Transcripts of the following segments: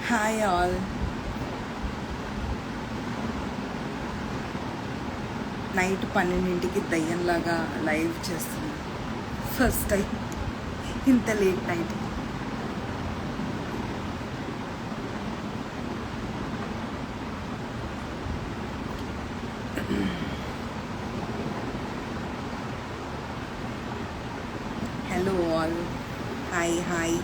Hi all. Night 12కి దయ్యంలాగా live చేస్తున్నాను. First time ఇంత late night. Hello all. Hi hi.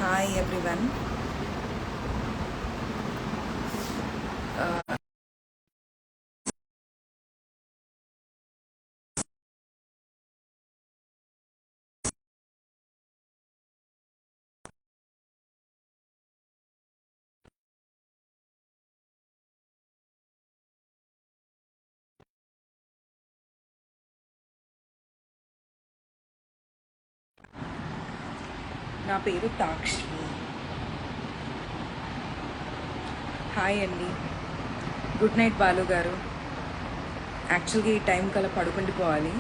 Hi everyone. నా పేరు తాక్షి. Hi అండి. గుడ్ నైట్ బాలు గారు. యాక్చువల్గా ఈ టైం కల్లా పడుకుండిపోవాలి,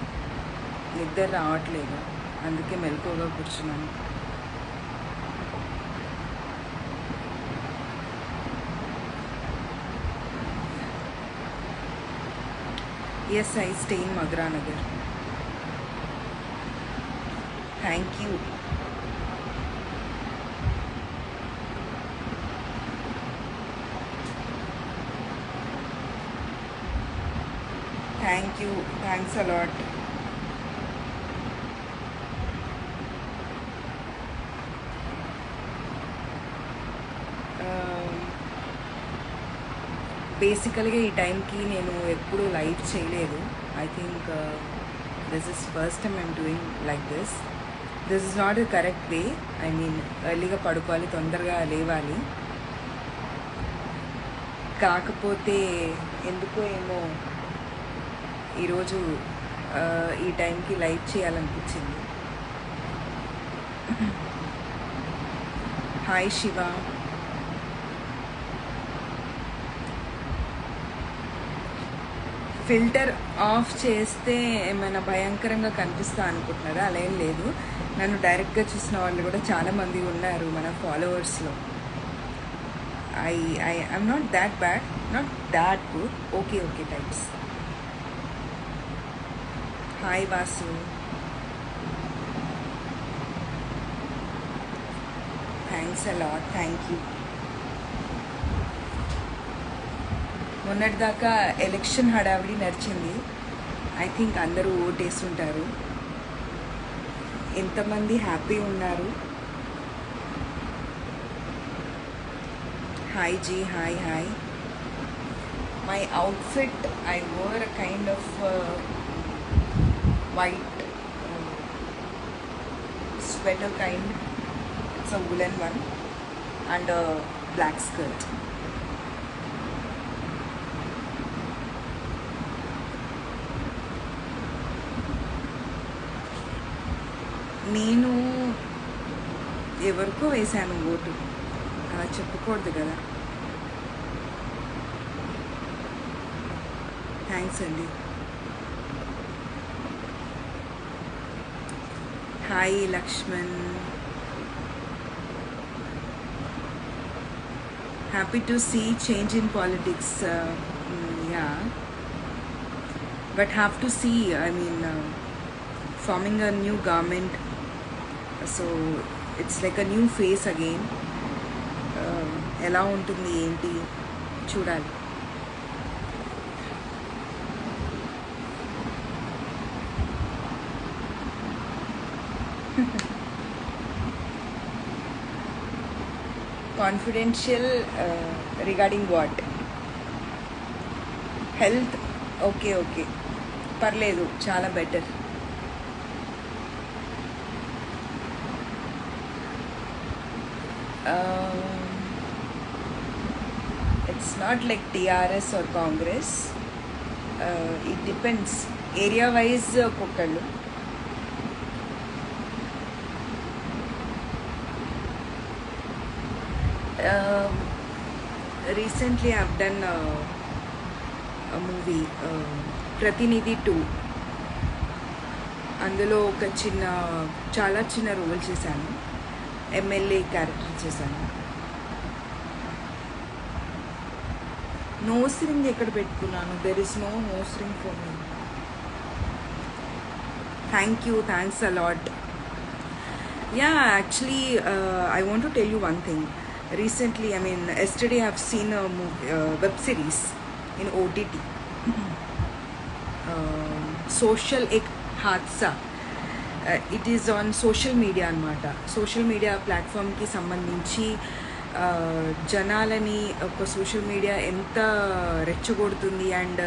నిద్ర రావట్లేదు, అందుకే మెలకువగా కూర్చున్నాను. Yes, I stay in Madhuranagar. Thank you. Thank you, thanks a lot. బేసికల్గా ఈ టైంకి నేను ఎప్పుడూ లైవ్ చేయలేదు. I think this is first time I'm doing like this. This is not the correct way. I mean ఎర్లీగా పడుకోవాలి, తొందరగా లేవాలి. కాకపోతే ఎందుకో ఏమో ఈరోజు ఈ టైంకి లైవ్ చేయాలనిపించింది. హాయ్ శివ. ఫిల్టర్ ఆఫ్ చేస్తే ఏమైనా భయంకరంగా కనిపిస్తా అనుకుంటున్నారా? అలా ఏం లేదు. నన్ను డైరెక్ట్గా చూసిన వాళ్ళు కూడా చాలామంది ఉన్నారు మన ఫాలోవర్స్లో. I'm not that bad, not that good. Okay okay types. Hi Vasu. Thanks a lot. Thank you. మొన్నటిదాకా ఎలక్షన్ హడావిడి నడిచింది. ఐ థింక్ అందరూ ఓటేస్తుంటారు. ఎంతమంది హ్యాపీ ఉన్నారు? Hi ji. Hi hi. My outfit, I wore a kind of white sweater kind. It's a woolen one and a black skirt. నేను ఎవరికో వేశాను ఓటు, అలా చెప్పుకూడదు కదా. థ్యాంక్స్ అండి. Hi Lakshman. Happy to see change in politics. Yeah, but have to see, I mean forming a new government, so it's like a new face again. ఎలా ఉంటుంది ఏంటి చూడాలి. Confidential regarding what? Health. Okay okay, పర్లేదు, చాలా better. It's not like TRS or Congress. It depends. Area wise ఒక్కొక్కళ్ళు. Recently I've done movie Pratinidhi 2. అందులో ఒక చాలా చిన్న రోల్ చేశాను, ఎమ్మెల్యే క్యారెక్టర్ చేశాను. నోస్ రింగ్ ఎక్కడ పెట్టుకున్నాను? There is nose ring for me. Thanks a lot. Yeah, actually, I want to tell you one thing. Recently, yesterday I've seen a web series in OTT. Social Ek Hadsa. It is on social media anamata. Social media platform ki sambandhinchi జనాలని ఒక social media ఎంత రెచ్చగొడుతుంది and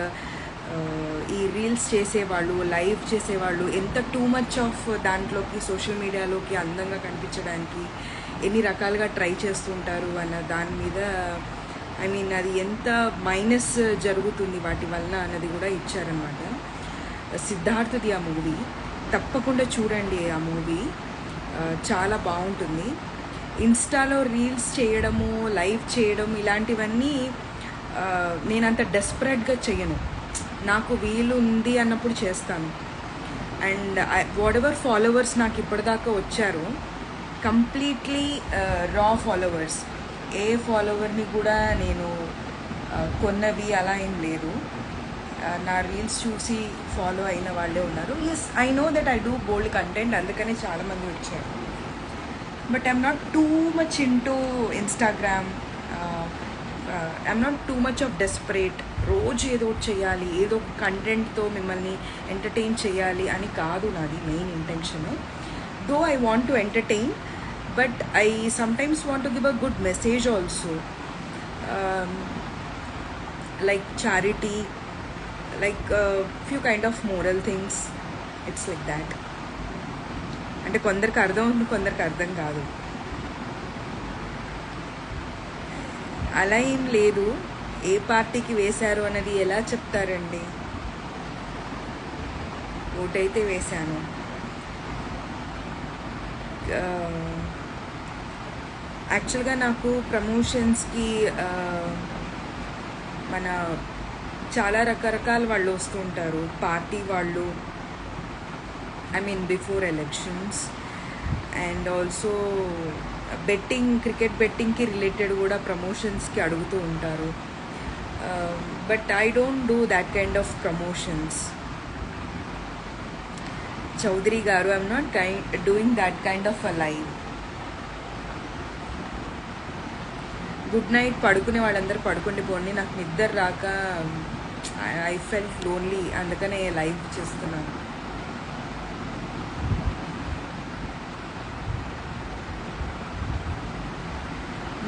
ఈ reels చేసేవాళ్ళు, live చేసేవాళ్ళు ఎంత two much of దాంట్లోకి social మీడియాలోకి అందంగా కనిపించడానికి ఎన్ని రకాలుగా ట్రై చేస్తుంటారు అన్న దాని మీద అది ఎంత మైనస్ జరుగుతుంది వాటి వల్ల అన్నది కూడా ఇచ్చారనమాట. సిద్ధార్థది ఆ మూవీ, తప్పకుండా చూడండి. ఆ మూవీ చాలా బాగుంటుంది. ఇన్స్టాలో రీల్స్ చేయడము, లైవ్ చేయడం ఇలాంటివన్నీ నేనంత డెస్పరేట్గా చెయ్యను. నాకు వీలు ఉంది అన్నప్పుడు చేస్తాను. అండ్ వాట్ ఎవర్ ఫాలోవర్స్ నాకు ఇప్పటిదాకా వచ్చారో కంప్లీట్లీ రా ఫాలోవర్స్. ఏ ఫాలోవర్ని కూడా నేను కొన్నవి అలా ఏం లేదు. నా రీల్స్ చూసి ఫాలో అయిన వాళ్ళే ఉన్నారు. Yes, I know that I do bold content, అందుకనే చాలామంది వచ్చారు. But I'm not too much into Instagram. I'm not too much of desperate. రోజు ఏదో చేయాలి, ఏదో కంటెంట్తో మిమ్మల్ని ఎంటర్టైన్ చేయాలి అని కాదు నాది main intention. Though I want to entertain, but I sometimes want to give a good message also, like charity, like few kind of moral things. It's like that. అంటే కొందరికి అర్థం ఉంది, కొందరికి అర్థం కాదు. అలా ఏం లేదు. ఏ పార్టీకి వేశారు అన్నది ఎలా చెప్తారండి? ఓటైతే వేశాను. యాక్చువల్గా నాకు ప్రమోషన్స్కి మన చాలా రకరకాల వాళ్ళు వస్తూ ఉంటారు. పార్టీ వాళ్ళు, before elections, and also betting, cricket బెట్టింగ్కి రిలేటెడ్ కూడా ప్రమోషన్స్కి అడుగుతూ ఉంటారు. But I don't do that kind of promotions. Chowdary గారు, I'm not doing that kind of a live. Good night. పడుకునే వాళ్ళందరూ పడుకోండి పోండి. నాకు నిద్ర రాక ఐ ఫెల్ట్ లోన్లీ, అందుకనే లైవ్ చేస్తున్నాను.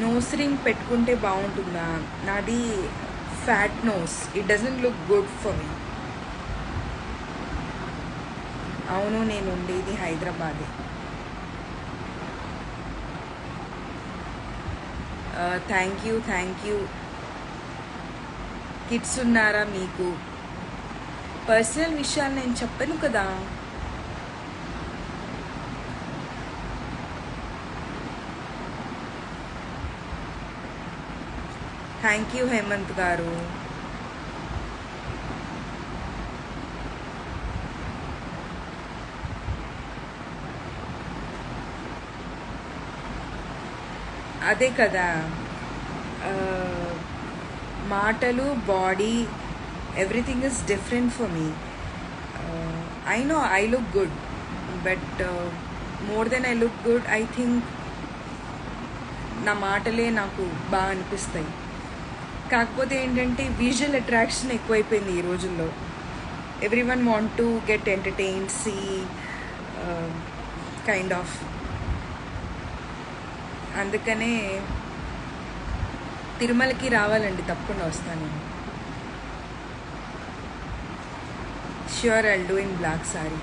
నోస్ రింగ్ పెట్టుకుంటే బాగుంటుందా? నాది fat nose, it doesn't look good for me. అవును, నేను ఉండేది హైదరాబాదే. Thank you. కిడ్స్ ఉన్నారా మీకు? పర్సనల్ విషయాలు నేను చెప్పను కదా. థ్యాంక్ యూ హేమంత్ గారు. అదే కదా, మాటలు, body, everything is different for me. I know I look good, but more than I look good, I think నా మాటలే నాకు బాగా అనిపిస్తాయి. కాకపోతే ఏంటంటే విజువల్ అట్రాక్షన్ ఎక్కువైపోయింది ఈ రోజుల్లో. Everyone want to get entertain, see kind of. అందుకనే తిరుమలకి రావాలండి, తప్పకుండా వస్తాను నేను. Sure, I'll do in black sorry.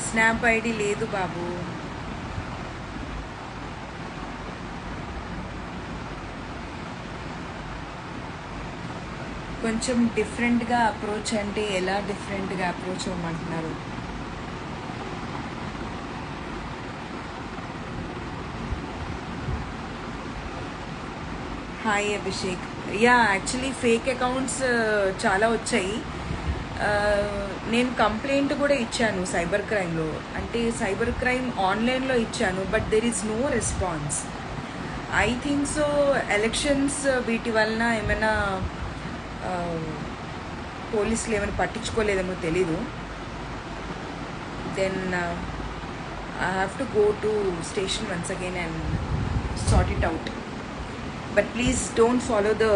Snap ID లేదు బాబు. కొంచెం డిఫరెంట్గా అప్రోచ్ అంటే ఎలా డిఫరెంట్గా అప్రోచ్ అవ్వమంటున్నారు? Hi Abhishek. Yeah, actually fake accounts చాలా వచ్చాయి. నేను కంప్లైంట్ కూడా ఇచ్చాను సైబర్ క్రైమ్లో. అంటే సైబర్ క్రైమ్ ఆన్లైన్లో ఇచ్చాను, but there is no response. I think so elections వీటి వలన ఏమైనా పోలీసులు ఏమైనా పట్టించుకోలేదేమో తెలీదు. Then I have to go to station once again and sort it out. But please don't follow the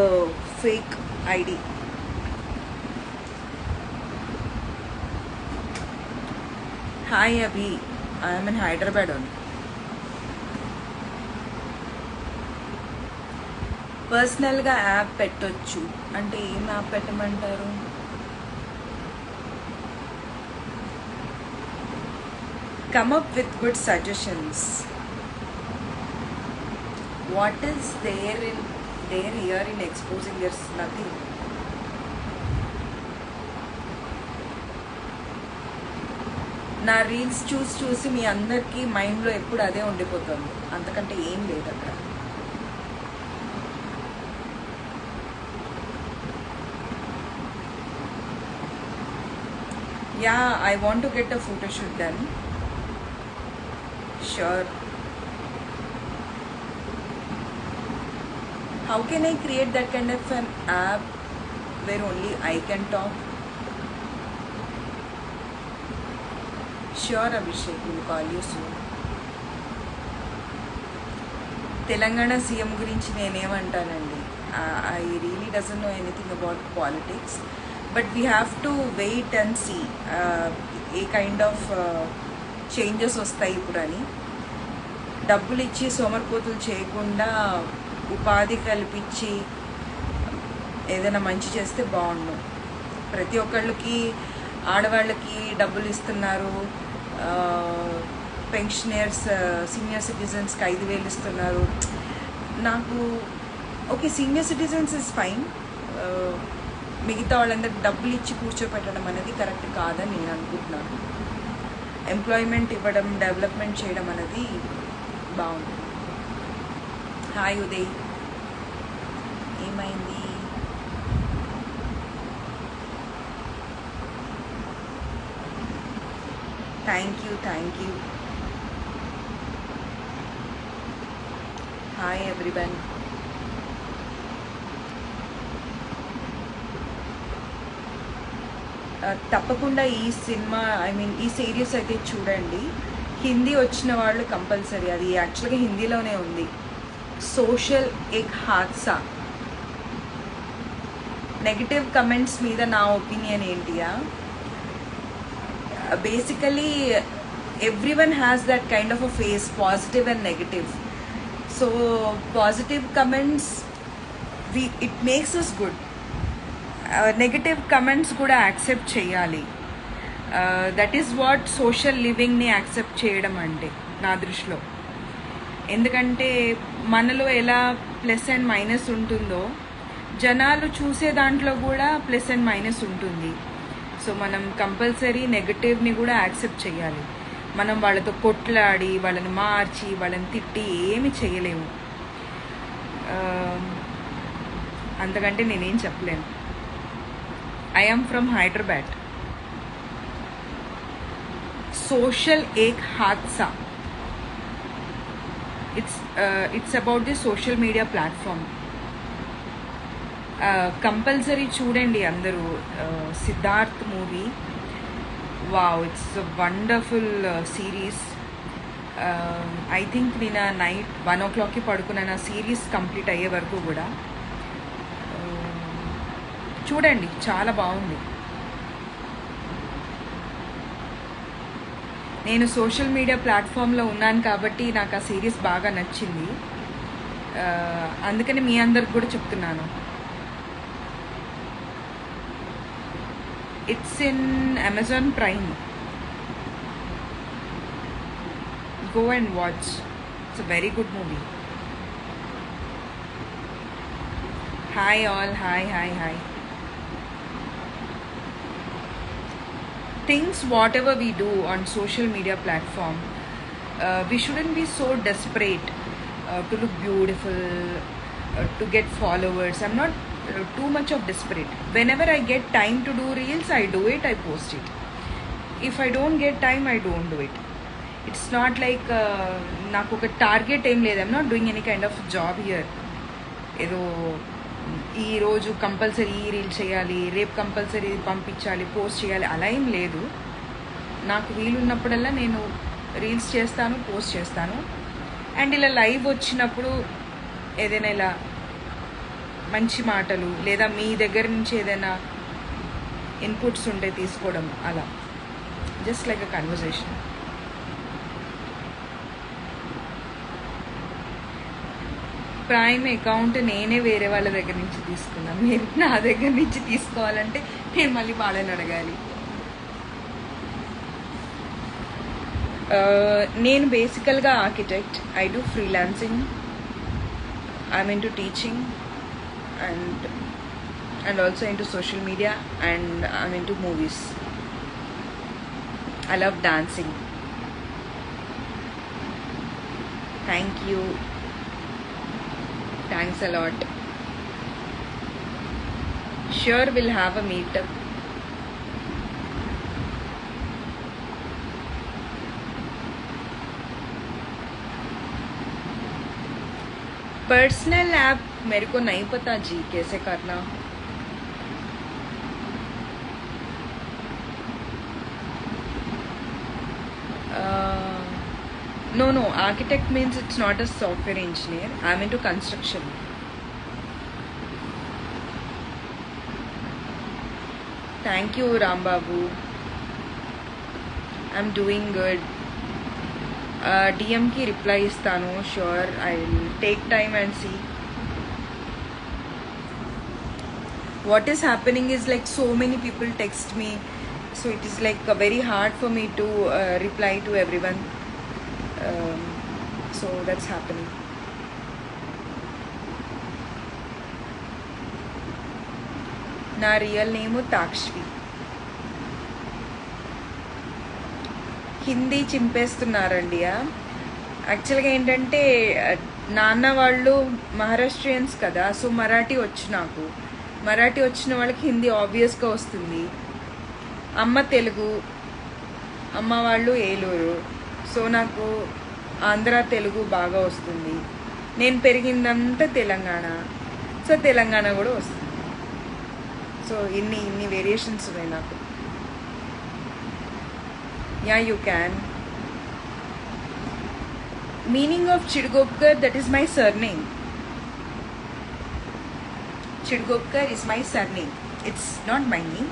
fake ID. Hi Abhi, I am in Hyderabad only. పర్సనల్గా app పెట్టొచ్చు అంటే ఏం app పెట్టమంటారు? Come up with good suggestions. What is there here in exposing? There's nothing. నా reels చూసి మీ అందరికీ మైండ్లో ఎప్పుడు అదే ఉండిపోతుంది, అంతకంటే ఏం లేదు అక్కడ. Yeah, I want to get a photoshoot done. Sure. How can I create that kind of an app where only I can talk? Sure, Abhishek, we'll call you soon. Telangana CM గురించి నేనేమంటానండి, I really doesn't know anything about politics, but we have to wait and see a kind of changes వస్తాయి ఇప్పుడు అని. డబ్బులు ఇచ్చి సోమరిపోతులు చేయకుండా ఉపాధి కల్పించి ఏదైనా మంచి చేస్తే బాగుండు. ప్రతి ఒక్కళ్ళకి, ఆడవాళ్ళకి డబ్బులు ఇస్తున్నారు, పెన్షనర్స్ సీనియర్ సిటిజన్స్కి 5,000 ఇస్తున్నారు. నాకు okay, senior citizens is fine, మిగతా వాళ్ళందరికి డబ్బులు ఇచ్చి కూర్చోపెట్టడం అనేది కరెక్ట్ కాదని నేను అనుకుంటున్నాను. ఎంప్లాయ్మెంట్ ఇవ్వడం, డెవలప్మెంట్ చేయడం అనేది బాగుంటుంది. హాయ్ ఉదయ్, ఏమైంది? Thank you. Hi everyone. తప్పకుండా ఈ సినిమా, ఈ సిరీస్ అయితే చూడండి. హిందీ వచ్చిన వాళ్ళు కంపల్సరీ, అది యాక్చువల్గా హిందీలోనే ఉంది. సోషల్ ఎక్ హాద్సా. నెగిటివ్ కమెంట్స్ మీద నా ఒపీనియన్ ఏంటియా, basically everyone has that kind of a face, positive and negative. So positive comments it makes us good. Negative comments కూడా యాక్సెప్ట్ చేయాలి. దట్ ఈస్ వాట్ సోషల్ లివింగ్ని యాక్సెప్ట్ చేయడం అంటే నా దృష్టిలో. ఎందుకంటే మనలో ఎలా ప్లస్ అండ్ మైనస్ ఉంటుందో, జనాలు చూసే దాంట్లో కూడా ప్లస్ అండ్ మైనస్ ఉంటుంది. సో మనం కంపల్సరీ నెగటివ్ని కూడా యాక్సెప్ట్ చేయాలి. మనం వాళ్ళతో కొట్లాడి, వాళ్ళని మార్చి, వాళ్ళని తిట్టి ఏమి చేయలేము. అంతకంటే నేనేం చెప్పలేను. I am from Hyderabad. Social Ek Hadsa. It's about the social media platform. Compulsory చూడండి అందరూ Siddharth movie. Wow, it's a wonderful series. I think నేను నైట్ 1 o'clockకి పడుకున్నాను ఆ సిరీస్ కంప్లీట్ అయ్యే వరకు కూడా. చూడండి, చాలా బాగుంది. నేను సోషల్ మీడియా ప్లాట్ఫామ్లో ఉన్నాను కాబట్టి నాకు ఆ సిరీస్ బాగా నచ్చింది. అందుకని మీ అందరికి కూడా చెప్తున్నాను. It's in Amazon prime. Go and watch. It's a very good movie. Hi all. Hi. Things whatever we do on social media platform, we shouldn't be so desperate to look beautiful, to get followers. I'm not too much of desperate. Whenever I get time to do reels, I do it, I post it. If I don't get time, I don't do it. It's not like నాకు ఒక target ఏం లేదు. I'm not doing any kind of job here. ఏదో ఈరోజు compulsory ఈ reel చేయాలి, రేపు compulsory పంపించాలి, పోస్ట్ చేయాలి, అలా ఏం లేదు. నాకు వీలున్నప్పుడల్లా నేను రీల్స్ చేస్తాను, పోస్ట్ చేస్తాను. అండ్ ఇలా లైవ్ వచ్చినప్పుడు ఏదైనా ఇలా మంచి మాటలు లేదా మీ దగ్గర నుంచి ఏదైనా ఇన్పుట్స్ ఉంటే తీసుకోవడం, అలా just like a conversation. Prime account నేనే వేరే వాళ్ళ దగ్గర నుంచి తీసుకున్నాను. మీరు నా దగ్గర నుంచి తీసుకోవాలంటే నేను మళ్ళీ వాళ్ళని అడగాలి. నేను బేసికల్గా architect. I do freelancing. I'm into teaching and also into social media, and I'm into movies. I love dancing. Thank you. Thanks a lot. Sure, we'll have a meetup. Personal app मेरे को नहीं पता जी कैसे करना. No, architect means it's not a software engineer. I'm into construction. Thank you, Ram Babu. I'm doing good. DM ki reply istanu. Sure, I'll take time and see. What is happening is like so many people text me, so it is like very hard for me to reply to everyone. So that's happening. నా real name తాక్ష్వి. Hindi చింపేస్తున్నారండి. యాక్చువల్గా ఏంటంటే నాన్న వాళ్ళు మహారాష్ట్రియన్స్ కదా, so Marathi వచ్చు. నాకు మరాఠీ వచ్చిన వాళ్ళకి హిందీ ఆబ్వియస్గా వస్తుంది. అమ్మ తెలుగు, అమ్మ వాళ్ళు ఏలూరు, సో నాకు ఆంధ్ర తెలుగు బాగా వస్తుంది. నేను పెరిగిందంతా తెలంగాణ, సో తెలంగాణ కూడా వస్తుంది. సో ఇన్ని వేరియేషన్స్ ఉన్నాయి నాకు. Yeah, you can. Meaning of Chidgopkar, that is my surname. Chidgopkar is my surname. It's not my name.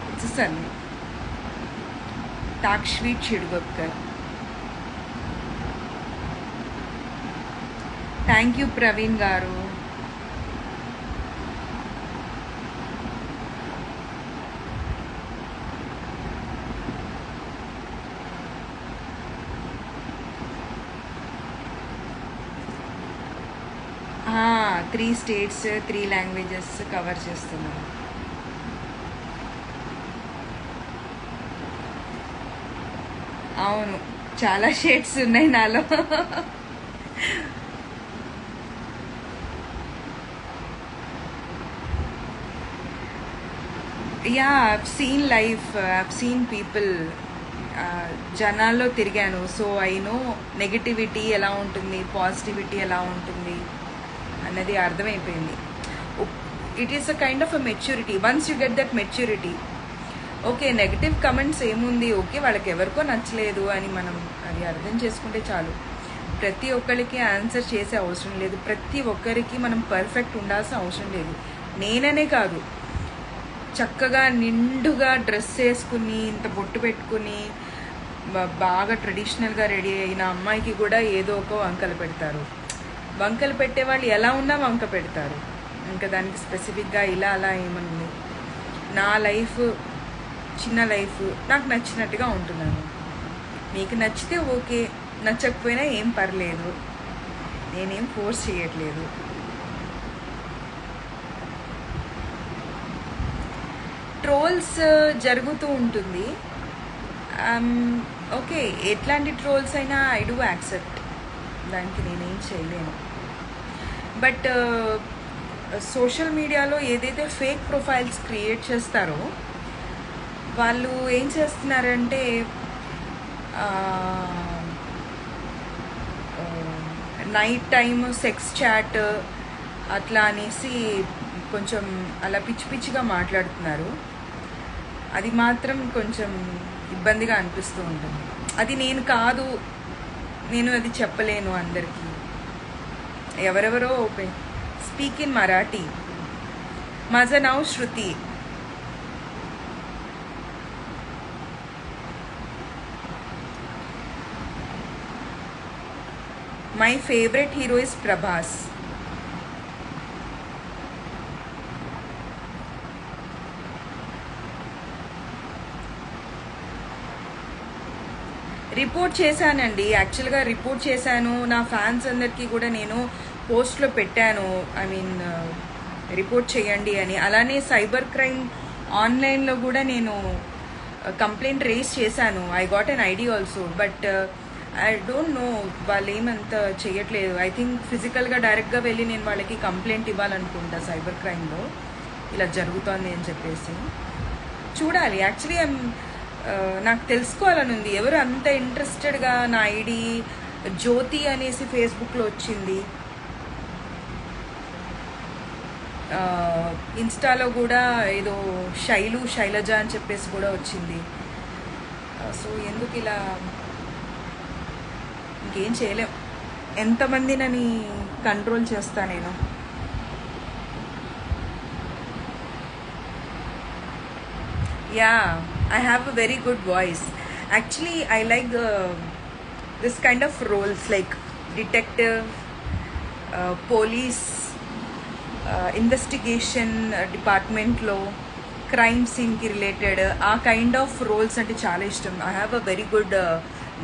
It's a surname. Takshvi Chidgopkar. Thank you, Praveen Garu. Three states, 3 languages cover చేస్తున్నాను. అవును, చాలా shades ఉన్నాయి నాలో. Yeah, I've seen life, I've seen people. జనాల్లో తిరిగాను, so I know negativity ఎలా ఉంటుంది, positivity ఎలా ఉంటుంది అన్నది అర్థమైపోయింది. It is a kind of a maturity. Once you get that maturity, okay negative comments ఏముంది, ఓకే వాళ్ళకి ఎవరికో నచ్చలేదు అని మనం అది అర్థం చేసుకుంటే చాలు. ప్రతి ఒక్కరికి ఆన్సర్ చేసే అవసరం లేదు. ప్రతి ఒక్కరికి మనం పర్ఫెక్ట్ ఉండాల్సిన అవసరం లేదు. నేననే కాదు, చక్కగా నిండుగా డ్రెస్ వేసుకుని ఇంత బొట్టు పెట్టుకుని బాగా ట్రెడిషనల్గా రెడీ అయిన అమ్మాయికి కూడా ఏదో ఒక వంకలు పెడతారు. వంకలు పెట్టే వాళ్ళు ఎలా ఉన్నా వంక పెడతారు. ఇంకా దానికి స్పెసిఫిక్గా ఇలా అలా ఏమనుంది. నా లైఫ్ చిన్న లైఫ్, నాకు నచ్చినట్టుగా ఉంటున్నాను. మీకు నచ్చితే ఓకే, నచ్చకపోయినా ఏం పర్లేదు, నేనేం ఫోర్స్ చేయట్లేదు. ట్రోల్స్ జరుగుతూ ఉంటుంది. ఓకే, ఎట్లాంటి ట్రోల్స్ అయినా ఐ డూ యాక్సెప్ట్. దానికి నేనేం చేయలేను. బట్ సోషల్ మీడియాలో ఏదైతే ఫేక్ ప్రొఫైల్స్ క్రియేట్ చేస్తారో వాళ్ళు ఏం చేస్తున్నారంటే నైట్ టైమ్ సెక్స్ చాట్ అట్లా అనేసి కొంచెం అలా పిచ్చి పిచ్చిగా మాట్లాడుతున్నారు. అది మాత్రం కొంచెం ఇబ్బందిగా అనిపిస్తూ ఉంటుంది. అది నేను కాదు, నేను అది చెప్పలేను అందరికీ. ఎవరెవరో స్పీక్ ఇన్ మరాఠీ. माझं नाव श्रुती. My favorite hero is Prabhas. Report చేశానండి, యాక్చువల్గా రిపోర్ట్ చేశాను. నా ఫ్యాన్స్ అందరికీ కూడా నేను పోస్ట్లో పెట్టాను, ఐ మీన్ రిపోర్ట్ చేయండి అని. అలానే సైబర్ క్రైమ్ ఆన్లైన్లో కూడా నేను కంప్లైంట్ రేస్ చేశాను. I got an ID also, but I don't no వాళ్ళు ఏమంత చేయట్లేదు. ఐ థింక్ ఫిజికల్గా డైరెక్ట్గా వెళ్ళి నేను వాళ్ళకి కంప్లైంట్ ఇవ్వాలనుకుంటా సైబర్ క్రైమ్లో ఇలా జరుగుతోంది అని చెప్పేసి. చూడాలి. యాక్చువల్లీ నాకు తెలుసుకోవాలని ఉంది ఎవరు అంత ఇంట్రెస్టెడ్గా. నా ఐడి జ్యోతి అనేసి ఫేస్బుక్లో వచ్చింది, ఇన్స్టాలో కూడా ఏదో శైలజ అని చెప్పేసి కూడా వచ్చింది. సో ఎందుకు ఇలా, ఇంకేం చేయలేం. ఎంతమందినని కంట్రోల్ చేస్తా నేను. Yeah, I have a very good voice. Actually, I like this kind of roles like detective, police, investigation department lo, crime scene ki related ఆ కైండ్ ఆఫ్ రోల్స్ అంటే చాలా ఇష్టం. I have a very good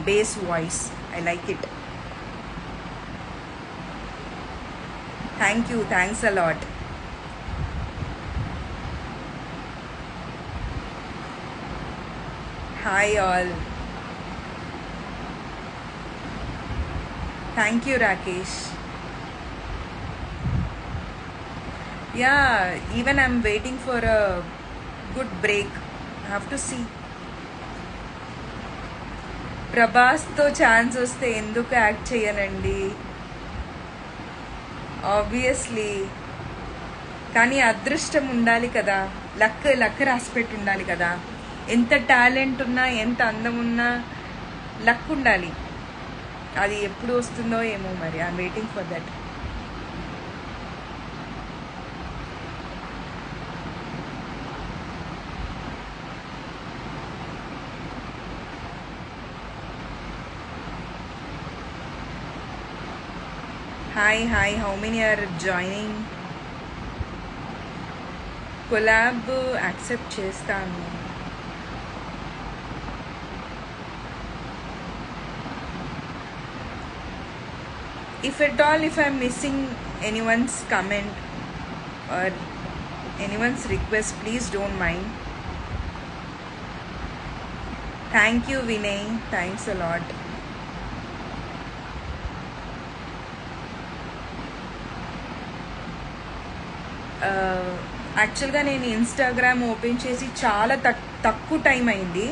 bass voice. I like it. Thank you. Thanks a lot. Hi all. Thank you Rakesh. Yeah, even I'm waiting for a good break. I have to see. ప్రభాస్తో chance వస్తే ఎందుకు act చేయనండి, obviously. కానీ అదృష్టం ఉండాలి కదా, luck రాసిపెట్టి ఉండాలి కదా. ఎంత టాలెంట్ ఉన్నా, ఎంత అందం ఉన్నా లక్ ఉండాలి. అది ఎప్పుడు వస్తుందో ఏమో మరి. I'm waiting for that. Hi, how many are joining? Collab accept చేస్తాను. If at all, if I'm missing anyone's comment or anyone's request, please don't mind. Thank you Vinay, thanks a lot. యాక్చువల్గా నేను Instagram open చేసి చాలా తక్కువ time అయింది,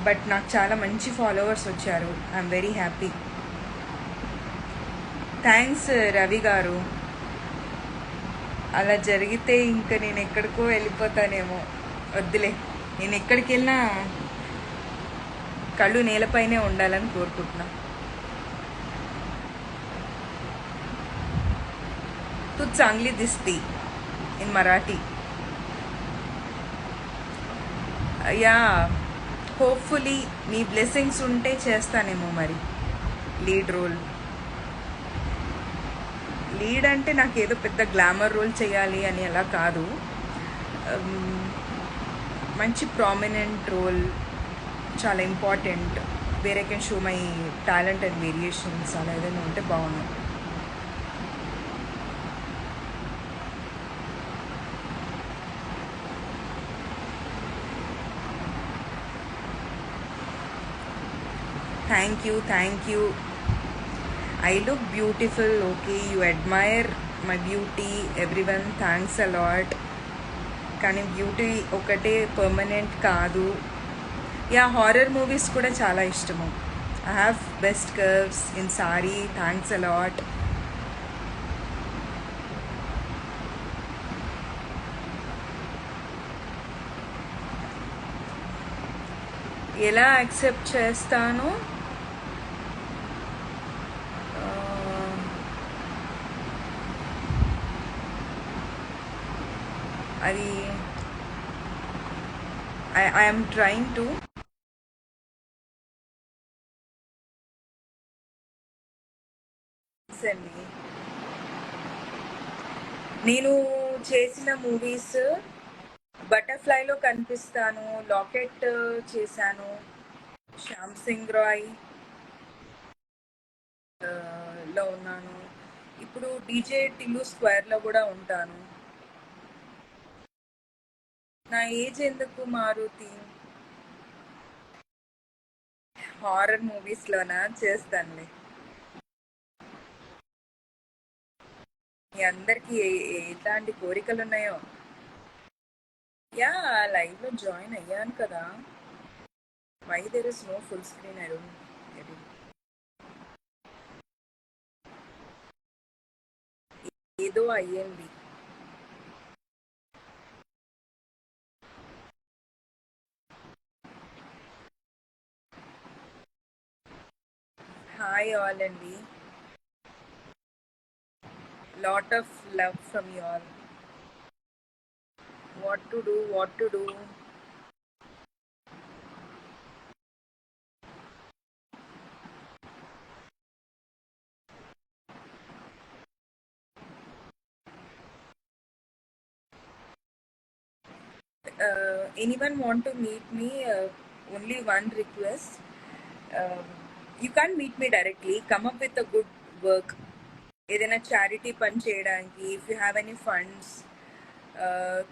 but నాకు చాలా మంచి ఫాలోవర్స్ వచ్చారు. I'm very happy. Thanks Ravi గారు. అలా జరిగితే ఇంకా నేను ఎక్కడికో వెళ్ళిపోతానేమో. వద్దులే, నేను ఎక్కడికి వెళ్ళినా కళ్ళు నేలపైనే ఉండాలని కోరుకుంటున్నా. तू चांगली दिसती in Marathi. Yeah, hopefully me blessings ఉంటే చేస్తానేమో మరి లీడ్ రోల్. లీడ్ అంటే నాకు ఏదో పెద్ద గ్లామర్ రోల్ చేయాలి అని అలా కాదు, మంచి ప్రామినెంట్ రోల్ చాలా important, where I can show my talent and variations. అలా ఏదైనా ఉంటే బాగున్నాను. Thank you. I look beautiful, okay, you admire my beauty, everyone thanks a lot. కానీ బ్యూటీ ఒకటే పర్మనెంట్ కాదు. యా, హారర్ మూవీస్ కూడా చాలా ఇష్టము. I have best curves in sorry, thanks a lot. ఎలా యాక్సెప్ట్ చేస్తాను? అది ఐఎమ్ ట్రైంగ్ టు అండి. నేను చేసిన మూవీస్ బటర్ఫ్లైలో కనిపిస్తాను, లాకెట్ చేశాను, శ్యామ్ సింగ్ రాయ్ లో ఉన్నాను, ఇప్పుడు డీజే టిల్లు స్క్వేర్లో కూడా ఉంటాను. నా ఏజ్ ఎందుకు మారుతి? హారర్ మూవీస్లోనా చేస్తానులే. మీ అందరికీ ఎలాంటి కోరికలు ఉన్నాయో. యా, లైవ్లో జాయిన్ అయ్యాను కదా. Why there is no full screen? I don't get it. ఏదో అయ్యింది. హాయ్ ఆల్ అండి. Lot of love from you all. What to do, what to do. Anyone want to meet me? Only one request. You can't meet me directly. Come up with a good work. ఏదైనా charity పని చేయడానికి, if you have any funds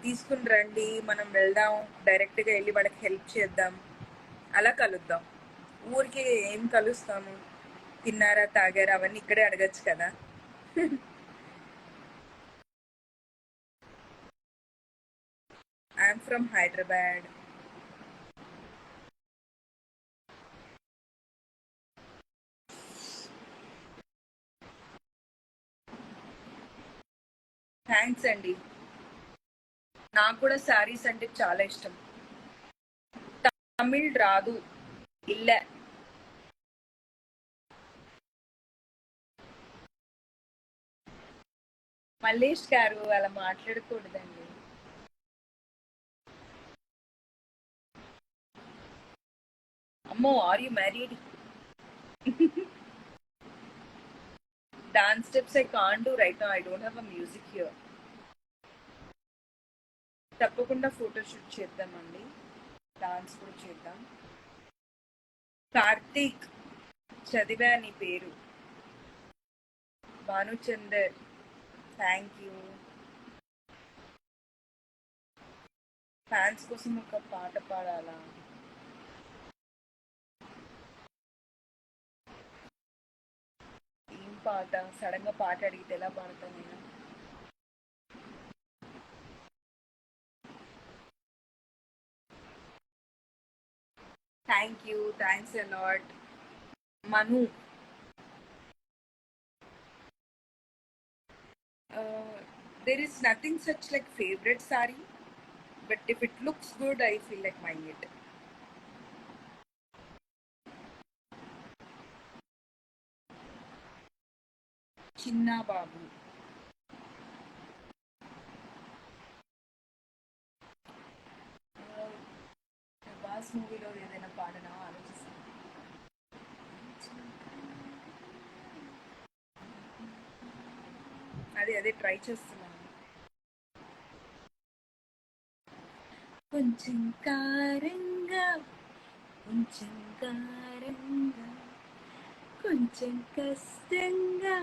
తీసుకుని రండి, మనం వెళ్దాం, డైరెక్ట్గా వెళ్ళి వాళ్ళకి హెల్ప్ చేద్దాం, అలా కలుద్దాం. ఊరికి ఏం కలుస్తాము? తిన్నారా, తాగారా అవన్నీ ఇక్కడే అడగచ్చు కదా. I'm from Hyderabad. థ్యాంక్స్ అండి. నాకు కూడా శారీస్ అంటే చాలా ఇష్టం. తమిళ్ రాదు. ఇల్ల మల్లేష్ గారు అలా మాట్లాడకూడదండి. అమ్మో, are you married? Dance steps I can't do right now. I don't have a music here. తప్పకుండా ఫోటోషూట్ చేద్దామండి, డాన్స్ కూడా చేద్దాం. కార్తీక్, చదివా నీ పేరు. Bhanuchander, thank you. ఫ్యాన్స్ కోసం ఒక పాట పాడాలా? ఏం పాట? సడన్ గా పాట అడిగితే ఎలా పాడతాను నేను? Thank you, thanks a lot. Manu, there is nothing such like favorite saree, but if it looks good, I feel like buying it. Chinna Babu. Boss మూవీలో ఏదైనా పాడనా ఆలోచిస్తాను. అదే ట్రై చేస్తున్నాను. కొంచెం కారంగా, కొంచెం కారంగా, కొంచెం కష్టంగా,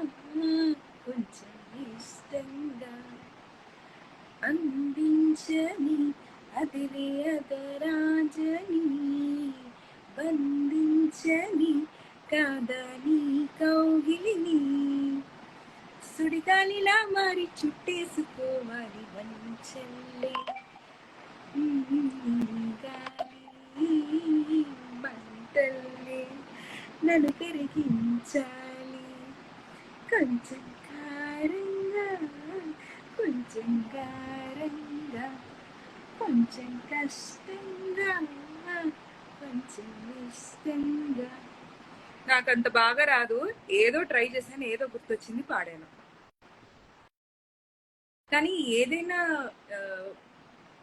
కొంచెం ఇష్టంగా అందించని అదిరే అదరాజని, బంధించని కాదా నీ కౌగిలిని సుడిగాలిలా మారి చుట్టేసుకోవాలి వంచల్లే గాలి మంటల్లే నన్ను కరిగించాలి కొంచెం కారంగా కొంచెం కారంగా కొంచెం కష్టంగా కొంచెం ఇష్టంగా. నాకంత బాగా రాదు, ఏదో ట్రై చేశాను, ఏదో గుర్తొచ్చింది పాడాను. కానీ ఏదైనా ఆ,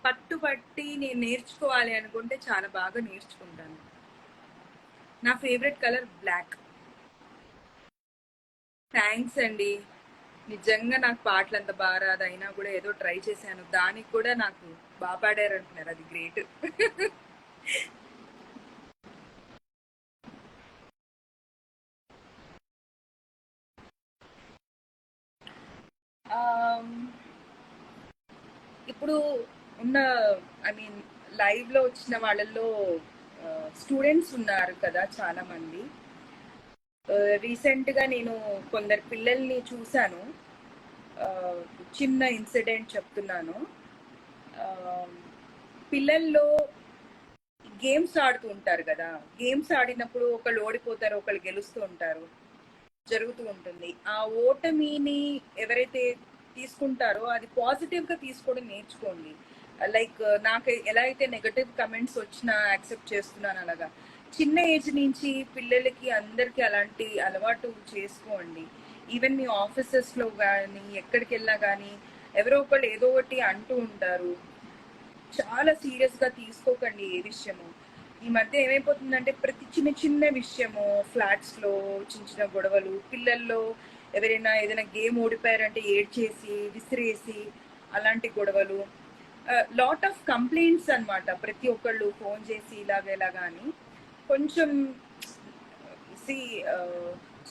పట్టుబట్టి నేను నేర్చుకోవాలి అనుకుంటే చాలా బాగా నేర్చుకుంటాను. నా ఫేవరెట్ కలర్ బ్లాక్. థ్యాంక్స్ అండి. నిజంగా నాకు పాటలు అంత బాగా రాదు, అయినా కూడా ఏదో ట్రై చేశాను, దానికి కూడా నాకు బాగా పాడారు అంటున్నారు, అది గ్రేట్. ఇప్పుడు ఉన్న, ఐ మీన్ లైవ్ లో వచ్చిన వాళ్ళల్లో స్టూడెంట్స్ ఉన్నారు కదా చాలా మంది. రీసెంట్ గా నేను కొందరు పిల్లల్ని చూశాను. ఆ, చిన్న ఇన్సిడెంట్ చెప్తున్నాను. ఆ, పిల్లల్లో గేమ్స్ ఆడుతూ ఉంటారు కదా, గేమ్స్ ఆడినప్పుడు ఒకళ్ళు ఓడిపోతారు, ఒకళ్ళు గెలుస్తూ ఉంటారు, జరుగుతూ ఉంటుంది. ఆ ఓటమిని ఎవరైతే తీసుకుంటారో అది పాజిటివ్ గా తీసుకోవడం నేర్చుకోండి. లైక్ నాకు ఎలా అయితే నెగటివ్ కమెంట్స్ వచ్చినా యాక్సెప్ట్ చేస్తున్నాను, అలాగా చిన్న ఏజ్ నుంచి పిల్లలకి అందరికి అలాంటి అలవాటు చేసుకోండి. ఈవెన్ మీ ఆఫీసెస్ లో కానీ ఎక్కడికి వెళ్ళినా కానీ ఎవరో ఒకళ్ళు ఏదో ఒకటి అంటూ ఉంటారు, చాలా సీరియస్ గా తీసుకోకండి ఏ విషయము. ఈ మధ్య ఏమైపోతుందంటే ప్రతి చిన్న చిన్న విషయము, ఫ్లాట్స్ లో చిన్న చిన్న గొడవలు, పిల్లల్లో ఎవరైనా ఏదైనా గేమ్ ఓడిపోయారంటే ఏడ్చేసి విసిరేసి అలాంటి గొడవలు, లాట్ ఆఫ్ కంప్లైంట్స్ అన్నమాట. ప్రతి ఒక్కళ్ళు ఫోన్ చేసి ఇలాగ ఇలాగా అని. కొంచెం సి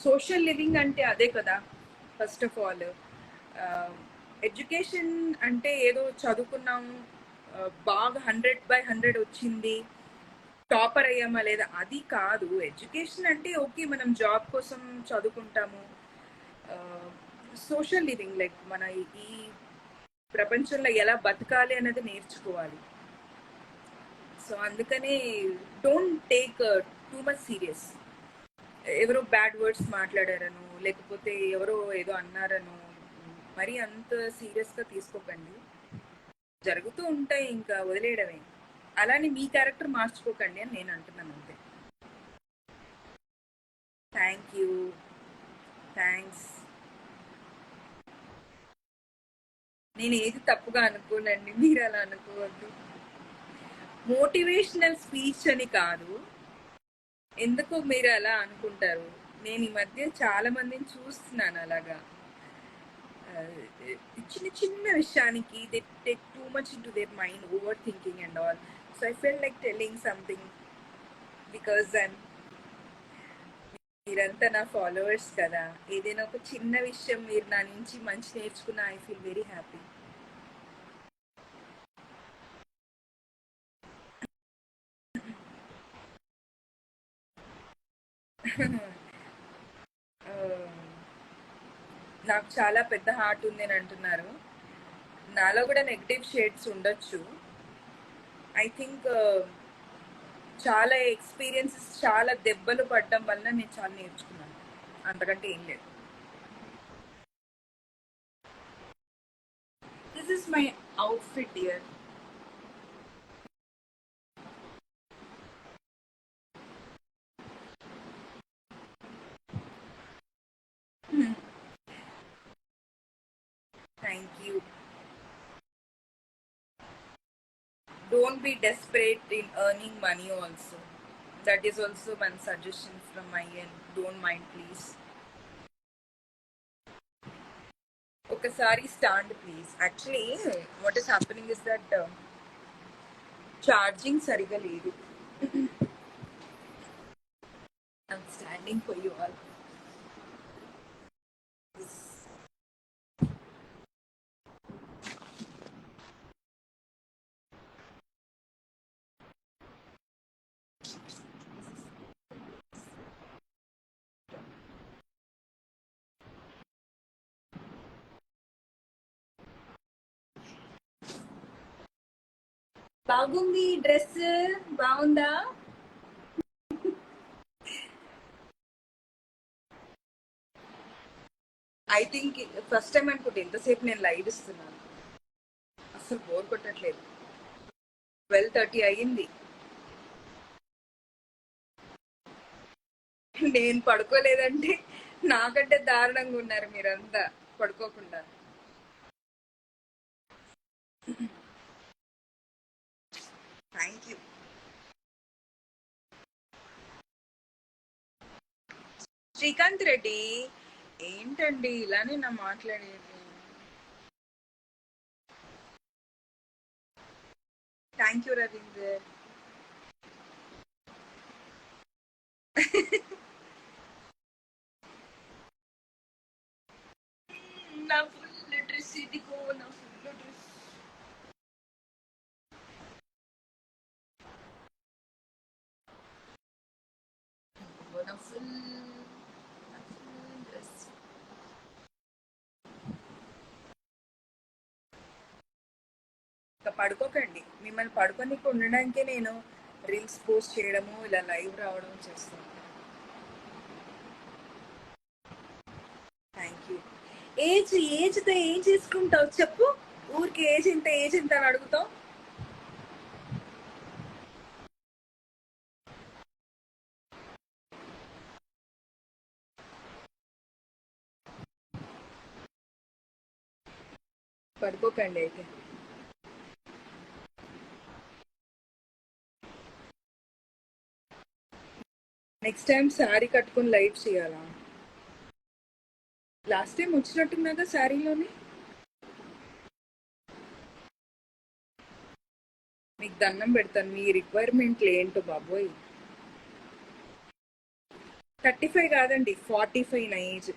సోషల్ లివింగ్ అంటే అదే కదా. ఫస్ట్ ఆఫ్ ఆల్ ఎడ్యుకేషన్ అంటే ఏదో చదువుకున్నాము, బాగా 100/100 వచ్చింది, టాపర్ అయ్యామా లేదా, అది కాదు. ఎడ్యుకేషన్ అంటే ఓకే, మనం జాబ్ కోసం చదువుకుంటాము. సోషల్ లివింగ్ లైక్ మన ఈ ప్రపంచంలో ఎలా బతకాలి అనేది నేర్చుకోవాలి. సో అందుకనే don't take too much serious. ఎవరో బ్యాడ్ వర్డ్స్ మాట్లాడారను, లేకపోతే ఎవరో ఏదో అన్నారను మరి అంత సీరియస్గా తీసుకోకండి. జరుగుతూ ఉంటాయి, ఇంకా వదిలేయడమే. అలానే మీ క్యారెక్టర్ మార్చుకోకండి అని నేను అంటున్నాను అంతే. Thank you. థ్యాంక్స్. నేను ఏది తప్పుగా అనుకోనండి, మీరు అలా అనుకోవద్దు. మోటివేషనల్ స్పీచ్ అని కాదు, ఎందుకు మీరు అలా అనుకుంటారు. నేను ఈ మధ్య చాలా మందిని చూస్తున్నాను అలాగా. చిన్న చిన్న విషయానికి they take too much in to their mind, over thinking and all. So I feel like telling something because I'm, మీరంతా నా ఫాలోవర్స్ కదా. ఏదైనా ఒక చిన్న విషయం మీరు నా నుంచి మంచి నేర్చుకున్న ఐ ఫీల్ వెరీ హ్యాపీ. నాకు చాలా పెద్ద హార్ట్ ఉంది అని అంటున్నారు. నాలో కూడా నెగిటివ్ షేడ్స్ ఉండొచ్చు. ఐ థింక్ చాలా ఎక్స్పీరియన్సెస్, చాలా దెబ్బలు పడడం వల్ల నేను చాలా నేర్చుకున్నాను, అంతకంటే ఏం లేదు. This is my outfit year. Thank you. Don't be desperate in earning money also. That is also one suggestion from my end. Don't mind please. Okasari stand please. Actually, what is happening is that charging sariga ledu. I'm standing for you all. బాగుంది dress. బాగుందా? I think first time అనుకుంటే ఎంతసేపు నేను live ఇస్తున్నాను. అసలు bore కొట్టట్లేదు. 12:30 అయ్యింది. నేను పడుకోలేదంటే నాకంటే దారుణంగా ఉన్నారు మీరంతా పడుకోకుండా. Thank you. శ్రీకాంత్ రెడ్డి, ఏంటండి ఇలానే నా మాట్లాడేది? Thank you Ravinder. నా ఫుల్ డ్రెస్ ఇదిగో, నా ఫుల్ డ్రెస్. నా ఫుల్ డ్రెస్. ఇంకా పడుకోకండి. మిమ్మల్ని పడుకొని ఉండడానికే నేను రీల్స్ పోస్ట్ చేయడము, ఇలా లైవ్ రావడం చేస్తాను. Thank you. ఏజ్తో ఏం చేసుకుంటావు చెప్పు? ఊరికి ఏజ్ ఎంత అని అడుగుతావు? పడుకోకండి అయితే. నెక్స్ట్ టైం శారీ కట్టుకొని లైవ్ చేయాలా? లాస్ట్ టైం వచ్చినట్టున్నాగా శారీలోనే. మీకు దండం పెడతాను, మీ రిక్వైర్మెంట్లు ఏంటో బాబోయ్. 35 కాదండి, 45 నా age.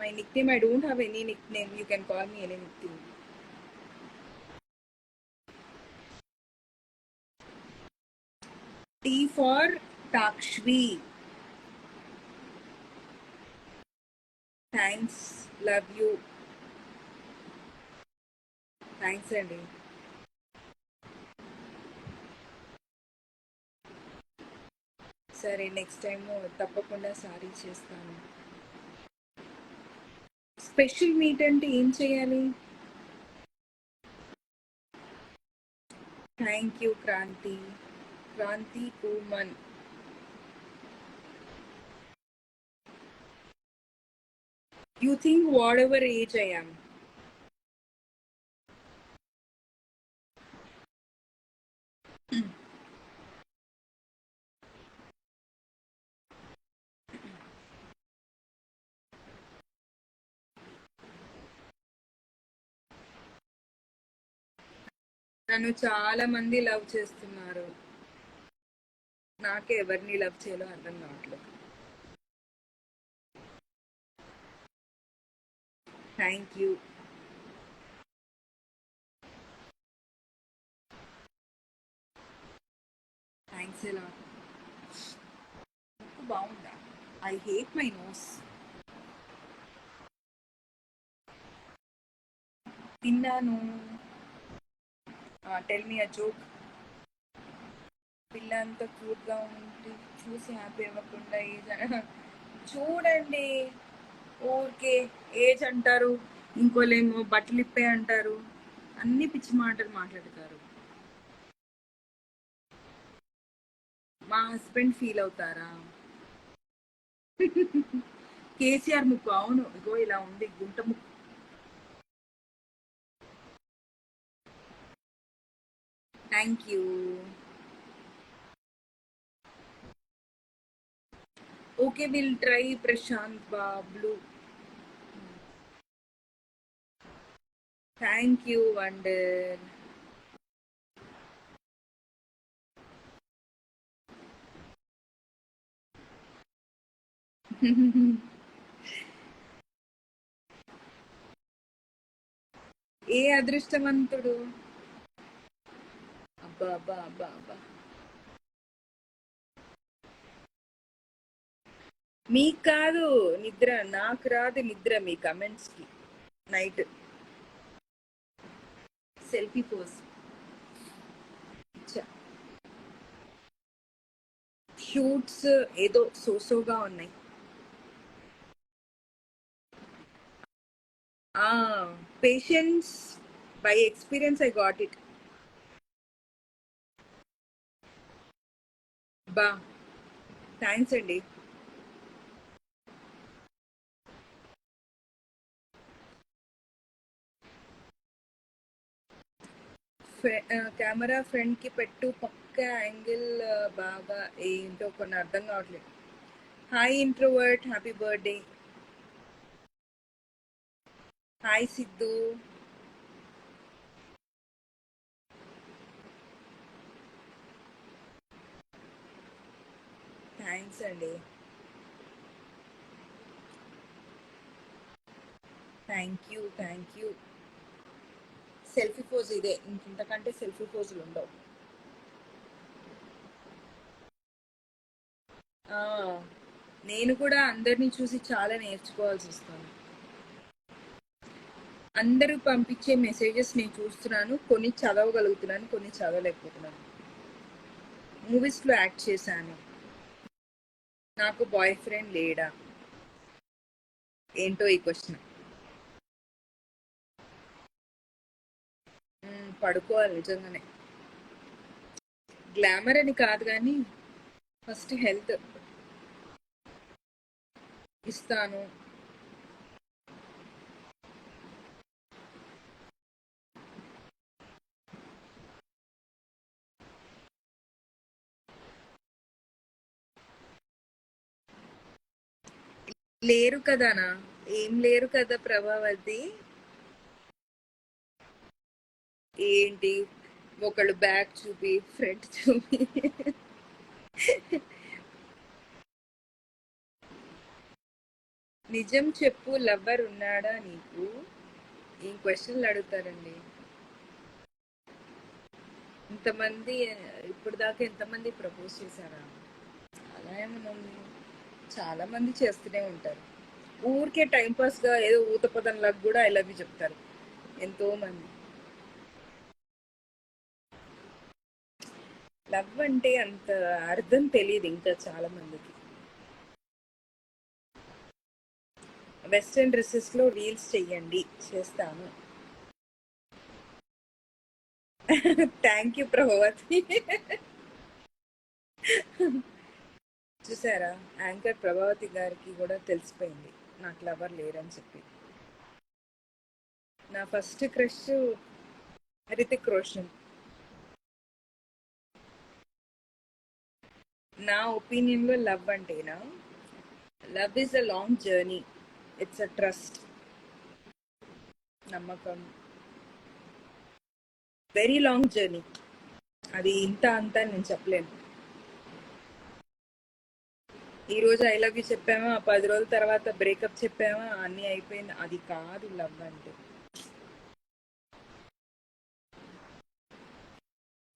My nickname, I don't have any nickname, you can call me any nickname. T for Takshvi. Thanks, love you. Thanks అండి. సరే, నెక్స్ట్ టైం తప్పకుండా సారీ చేస్తాను. స్పెషల్ మీట్ అంటే ఏం చేయాలి? Thank you Kranthi. Kranthi Pooman. You think whatever age I am. నన్ను చాలా మంది లవ్ చేస్తున్నారు. నాకే ఎవరిని లవ్ చేయాలో అర్థం కావట్లేదు. Thank you. థ్యాంక్స్ ఎలా. బాగుందా? I hate my nose. తిన్నాను. Tell me a joke. పిల్ల అంత క్యూట్గా ఉండి చూసి హ్యాపీ అవ్వకుండా ఏజ్ చూడండి. ఊరికే ఏజ్ అంటారు, ఇంకోలేమో బట్టలు ఇప్పే అంటారు, అన్ని పిచ్చి మాటలు మాట్లాడతారు. మా హస్బెండ్ ఫీల్ అవుతారా? కేసీఆర్ ముక్కు. అవును, ఇగో ఇలా ఉంది గుంట ముక్కు. Thank you. Okay, will try Prashanth Bablu. Thank you wonder. ఏ అదృష్టవంతుడు. అబ్బా అబ్బా అబ్బా అబ్బా. మీకు కాదు నిద్ర, నాకు రాదు నిద్ర మీ కమెంట్స్ కి నైట్. Selfie pose. షూట్స్ ఏదో సోసోగా ఉన్నాయి. Patience by experience I got it. బా, థ్యాంక్స్ అండి. కెమెరా ఫ్రంట్ కి పెట్టు, పక్క యాంగిల్ బాగా ఏంటో కొన్ని అర్థం కావట్లేదు. Hi introvert, happy birthday. Hi Siddhu. Thanks అండి. Thank you, thank you. Selfie pose ఇదే, ఇంతకంటే సెల్ఫీ పోజులు ఉండవు. నేను కూడా అందరినీ చూసి చాలా నేర్చుకోవాల్సి వస్తుంది. అందరూ పంపించే మెసేజెస్ నేను చూస్తున్నాను, కొన్ని చదవగలుగుతున్నాను, కొన్ని చదవలేకపోతున్నాను. మూవీస్లో యాక్ట్ చేశాను. నాకు బాయ్ ఫ్రెండ్ లేడా? ఏంటో ఈ క్వశ్చన్. పడుకోవాలి నిజంగానే. గ్లామర్ అని కాదు కానీ ఫస్ట్ హెల్త్ ఇస్తాను. లేరు కదానా? ఏం లేరు కదా ప్రభావతి. ఏంటి, ఒకళ్ళు బ్యాక్ చూపి ఫ్రంట్ చూపి. నిజం చెప్పు, లవ్వర్ ఉన్నాడా నీకు? ఈ క్వశ్చన్లు అడుగుతారండి. ఇంతమంది ఇప్పుడు దాకా ఎంతమంది ప్రపోజ్ చేశారా? అలా ఏమన్నా చాలా మంది చేస్తూనే ఉంటారు. ఊరికే టైంపాస్గా ఏదో ఊత పదంలాగా కూడా ఐ లవ్ యూ చెప్తారు ఎంతో మంది. లవ్ అంటే అంత అర్థం తెలియదు ఇంకా చాలా మందికి. వెస్ట్రన్ డ్రెస్సెస్లో రీల్స్ చెయ్యండి, చేస్తాను. Thank you Prabhavathi. చూసారా, యాంకర్ ప్రభావతి గారికి కూడా తెలిసిపోయింది నాకు లవర్ లేరని చెప్పి. నా ఫస్ట్ క్రష్ రితిక్ రోషన్. నా ఒపీనియన్లో లవ్ అంటేనా, love is a long journey. It's a trust, నమ్మకం. Very long journey. అది ఇంత అంత నేను చెప్పలేను. ఈ రోజు ఐ లవ్ యూ చెప్పామా, 10 రోజుల తర్వాత బ్రేకప్ చెప్పామా, అన్నీ అయిపోయింది. అది కాదు లవ్ అంటే.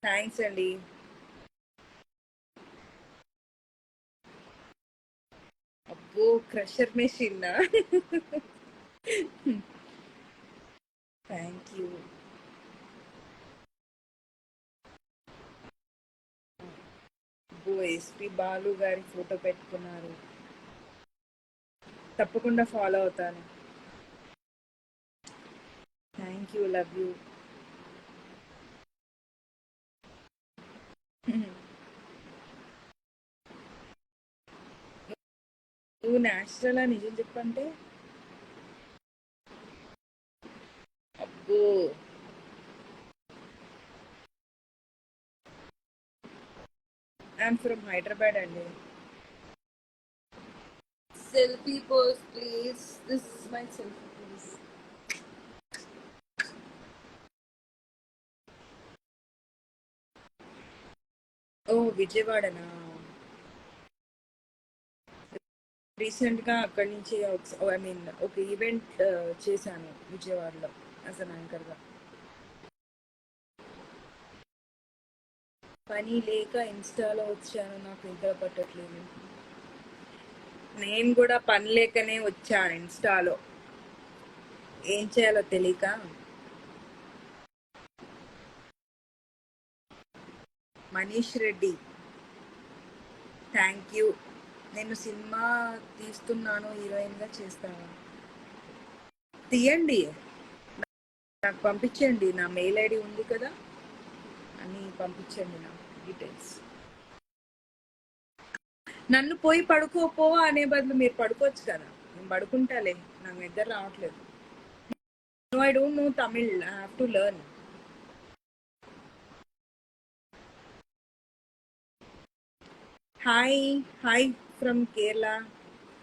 థ్యాంక్స్ అండి. అబ్బో, క్రషర్ మెషిన్. Thank you. అబ్బో, ఎస్పి బాలు గారి ఫోటో పెట్టుకున్నారు. తప్పకుండా ఫాలో అవుతాను. Thank you, love you. నువ్వు న్యాచురల్ నిజం చెప్పంటే. అబ్బో, ఐఎమ్ ఫ్రమ్ హైదరాబాద్ అండి. Selfie pose please. This is my selfie pose. ఓ, విజయవాడనా? రీసెంట్గా అక్కడి నుంచి ఐ మీన్ ఒక ఈవెంట్ చేశాను విజయవాడలో యాజ్ అన్ యాంకర్గా. పని లేక ఇన్స్టాలో వచ్చాను, నాకు నిద్ర పట్టట్లేదు. నేను కూడా పని లేకనే వచ్చాను ఇన్స్టాలో, ఏం చేయాలో తెలియక. Manish Reddy, thank you. నేను సినిమా తీస్తున్నాను, హీరోయిన్గా చేస్తాను. తీయండి, నాకు పంపించండి. నా మెయిల్ ఐడి ఉంది కదా, అని పంపించండి నా డీటెయిల్స్. నన్ను పోయి పడుకోపో అనే బదులు మీరు పడుకోవచ్చు కదా. నేను పడుకుంటాలే, నాకు నిద్ర రావట్లేదు. No, I don't know Tamil, I have to learn. Hi, hi from Kerala.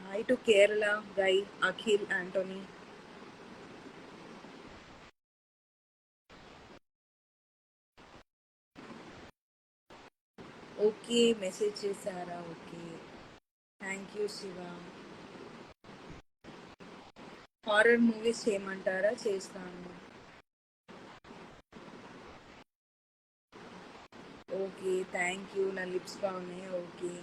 Hi to Kerala guy, Akhil Antony. Okay, message చేశారా? Okay, thank you Shiva. Horror movies చేయమంటారా? చేస్తాను. Okay, thank you. నా లిప్స్ బాగున్నాయి. ఓకే,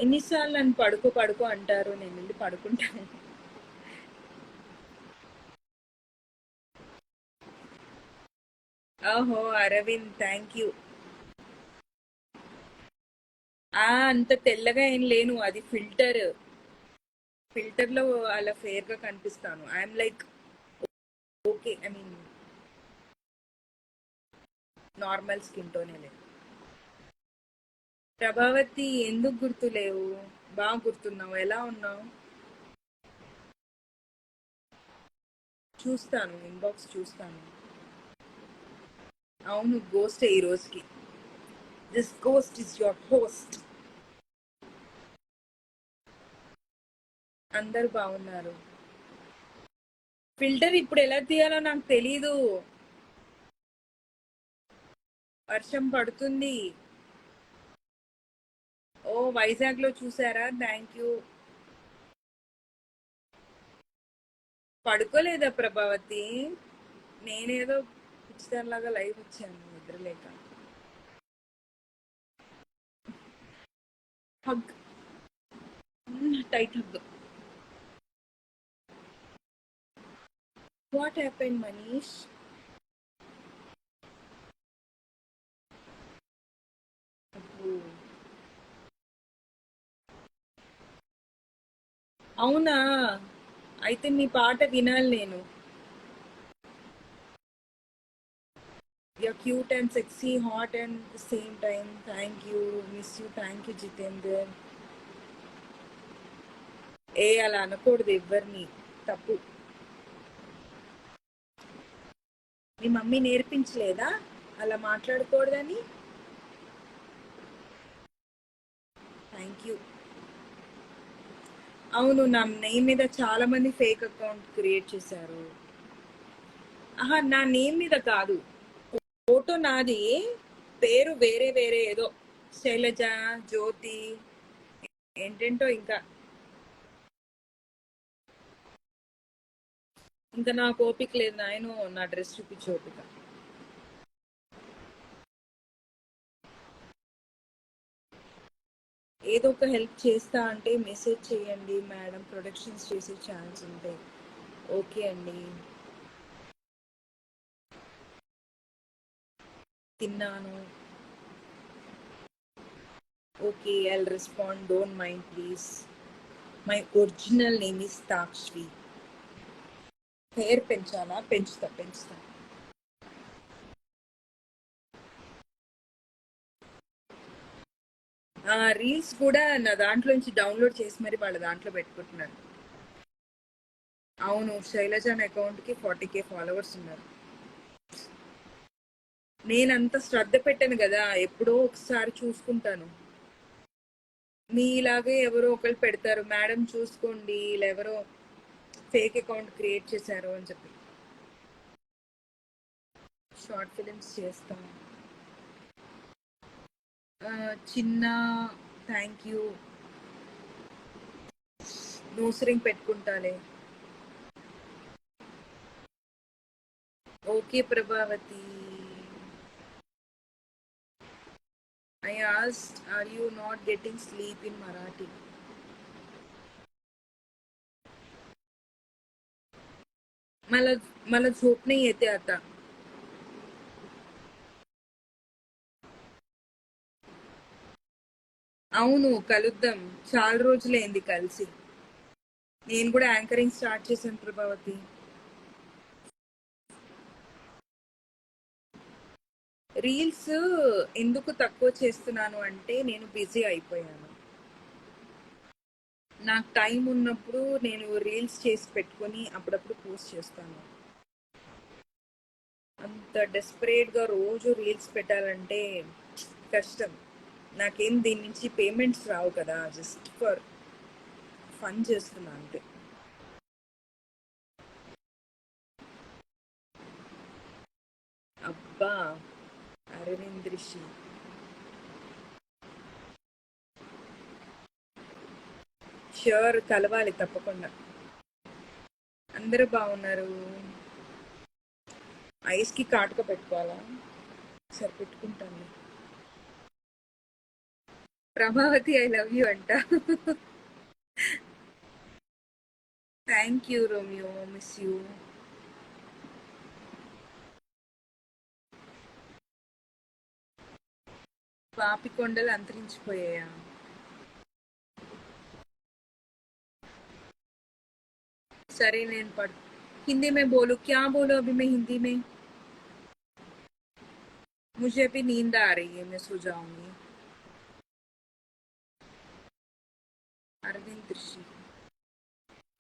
ఎన్నిసార్లు నన్ను పడుకో పడుకో అంటారు, నేను వెళ్ళి పడుకుంటాను. ఓహో అరవింద్, థ్యాంక్ యూ. అంత తెల్లగా ఏం లేను, అది ఫిల్టర్. ఫిల్టర్ లో అలా ఫేర్ గా కనిపిస్తాను. I'm like okay, I mean normal skin టోనే లేదు. ప్రభావతి, ఎందుకు గుర్తులేవు? బాగా గుర్తున్నావు. ఎలా ఉన్నావు? చూస్తాను, ఇన్బాక్స్ చూస్తాను. అవును, గోస్ట్ ఈ రోజుకి. This ghost is your host. అందరు బాగున్నారు. ఫిల్టర్ ఇప్పుడు ఎలా తీయాలో నాకు తెలీదు. వర్షం పడుతుంది. ఓ, వైజాగ్ లో చూసారా? Thank you. పడుకోలేదా ప్రభావతి? నేనేదో పిచ్చిదానిలాగా లైవ్ వచ్చాను నిద్రలేక. Hug, tight hug. What happen Manish? అవునా, అయితే మీ పాట వినాలి నేను. You're cute and sexy, hot and at the same time. Thank you, miss you. Thank you, Jitendra. అలా అనకూడదు ఎవరిని, తప్పు. మీ మమ్మీ నేర్పించలేదా అలా మాట్లాడకూడదని? Thank you. అవును, నా నేమ్ మీద చాలా మంది ఫేక్ అకౌంట్ క్రియేట్ చేశారు. నా నేమ్ మీద కాదు, ఫోటో నాది, పేరు వేరే వేరే ఏదో శైలజ, జ్యోతి, ఏంటేంటో. ఇంకా నాకు ఓపిక లేదు నాయన, నా డ్రెస్ చూపించే ఓపిక. ఏదో ఒక హెల్ప్ చేస్తా అంటే మెసేజ్ చేయండి మేడం, ప్రొడక్షన్స్ చేసే ఛాన్స్ ఉంటాయి. ఓకే అండి. తిన్నాను. Okay, I'll respond, don't mind please. My original name is Takshi. Hair పెంచాలా? పెంచుతా పెంచుతా. రీల్స్ కూడా నా దాంట్లో నుంచి డౌన్లోడ్ చేసి మరి వాళ్ళ దాంట్లో పెట్టుకుంటున్నారు. అవును, శైలజ అకౌంట్కి 40K ఫాలోవర్స్ ఉన్నారు. నేనంత శ్రద్ధ పెట్టాను కదా, ఎప్పుడో ఒకసారి చూసుకుంటాను. మీలాగే ఎవరో ఒకరు పెడతారు, మేడం చూసుకోండి ఇలా ఎవరో ఫేక్ అకౌంట్ క్రియేట్ చేశారు అని చెప్పి. షార్ట్ ఫిలిమ్స్ చేస్తాం. చిన్న, థ్యాంక్ యూ. నోస్ రింగ్ పెట్టుకుంటాలే. Okay Prabhavathi. I asked, are you not getting sleep in Marathi? मला मला झोप नाही येते आता. అవును కలుద్దాం. చాలా రోజులైంది కలిసి. నేను కూడా యాంకరింగ్ స్టార్ట్ చేశాను ప్రభావతి. రీల్స్ ఎందుకు తక్కువ చేస్తున్నాను అంటే నేను బిజీ అయిపోయాను. నాకు టైం ఉన్నప్పుడు నేను రీల్స్ చేసి పెట్టుకొని అప్పుడప్పుడు పోస్ట్ చేస్తాను. అంత డెస్పరేట్గా రోజు రీల్స్ పెట్టాలంటే కష్టం. నాకేం దీని నుంచి పేమెంట్స్ రావు కదా, జస్ట్ ఫర్ ఫన్ చేస్తున్నా అంతే. అబ్బా, అరవింద్ రిషి ష్యూర్, కలవాలి తప్పకుండా. అందరూ బాగున్నారు. ఐస్కి కాటుక పెట్టుకోవాలా? సరే పెట్టుకుంటాను. ప్రభావతి ఐ లవ్ యూ అంట. Thank you Romeo, miss you. పాపి కొండలు అంతరించిపోయాయా? सरे నేను पढ़ हिंदी में बोलो, क्या बोलो अभी मैं हिंदी में? मुझे अभी नींद आ रही है, मैं सो जाऊंगी. Arvind Rishi,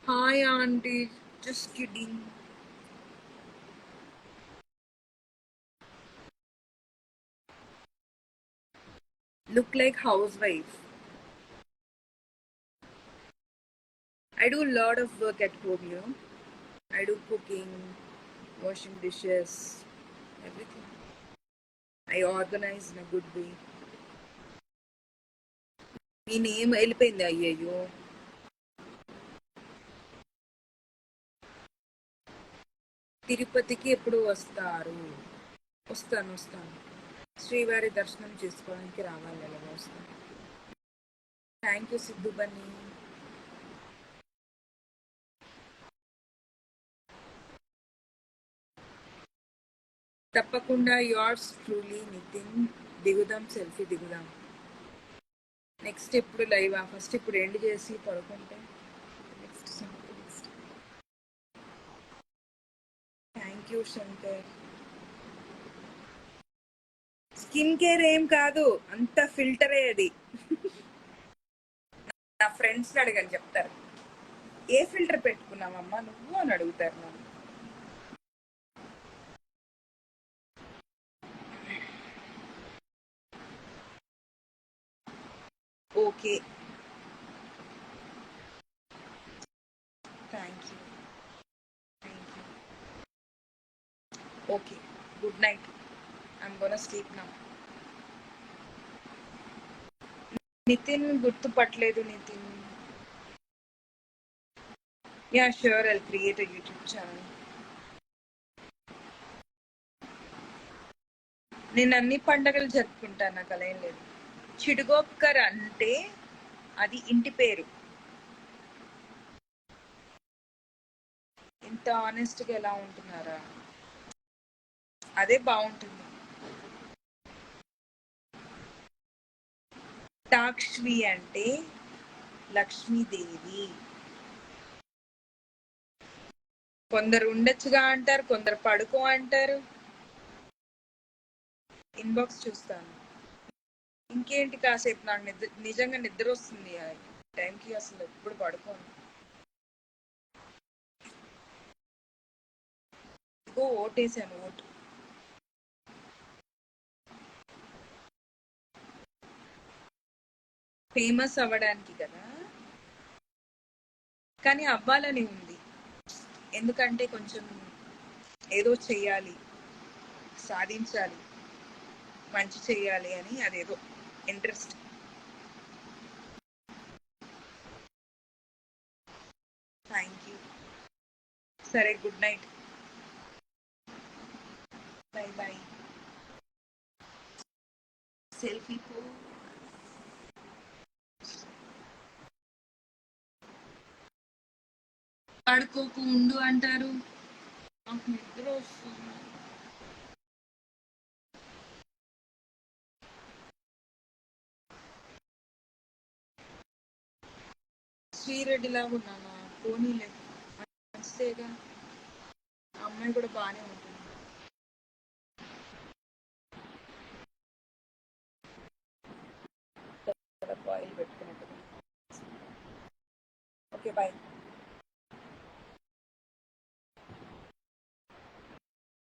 hi aunty, just kidding. Look like housewife. I do a lot of work at home, you know. I do cooking, washing dishes, everything. I organize in a good way. Me name వెళ్ళిపోయింది అయ్యయ్యో. తిరుపతికి ఎప్పుడు వస్తారు? వస్తాను వస్తాను. శ్రీవారి దర్శనం చేసుకోవడానికి రావాలి, అలాగే వస్తాను. Thank you Siddhu Bunny. తప్పకుండా యోర్స్ ట్రూలీ నితిన్. దిగుదాం, సెల్ఫీ దిగుదాం. నెక్స్ట్ ఎప్పుడు లైవా? ఫస్ట్ ఇప్పుడు ఎండ్ చేసి పడుకుంటే next next. Thank you Shankar. Skin care ఏం కాదు, అంత ఫిల్టరే అది. నా ఫ్రెండ్స్ అడగని చెప్తారు, ఏ ఫిల్టర్ పెట్టుకున్నావమ్మా నువ్వు అని అడుగుతారు నన్ను. Okay, thank you, thank you. Okay, good night. I'm gonna sleep now. Nithin గుర్తుపట్టలేదు Nithin. Yeah sure, I'll create a YouTube channel. నేను అన్ని పండగలు జరుపుకుంటాను, నాకు అలా ఏం లేదు. చిడుగోక్కర్ అంటే అది ఇంటి పేరు. ఇంత ఆనెస్ట్గా ఎలా ఉంటున్నారా? అదే బాగుంటుంది. టాక్ష్వి అంటే లక్ష్మీదేవి. కొందరు ఉండొచ్చుగా అంటారు, కొందరు పడుకో అంటారు. ఇన్బాక్స్ చూస్తాను. ఇంకేంటి, కాసేపు నాకు నిజంగా నిద్ర వస్తుంది ఆ టైంకి, అసలు ఎప్పుడు పడుకోను. ఓటేసాను, ఓటు. ఫేమస్ అవ్వడానికి కదా, కానీ అవ్వాలని ఉంది. ఎందుకంటే కొంచెం ఏదో చెయ్యాలి, సాధించాలి, మంచి చెయ్యాలి అని అదేదో ఇంట్రెస్ట్. Thank you. సరే, good night. Bye bye. Selfie పో. పడుకోకు ఉండు అంటారు. నాకు నిద్ర వస్తుంది. శ్రీరెడ్డి లాగా ఉన్నాను. పోనీలే, మంచిదేగా. ఆ అమ్మాయి కూడా బాగానే ఉంటుంది. ఆయిల్ పెట్టుకున్నట్టుగా. Okay, bye.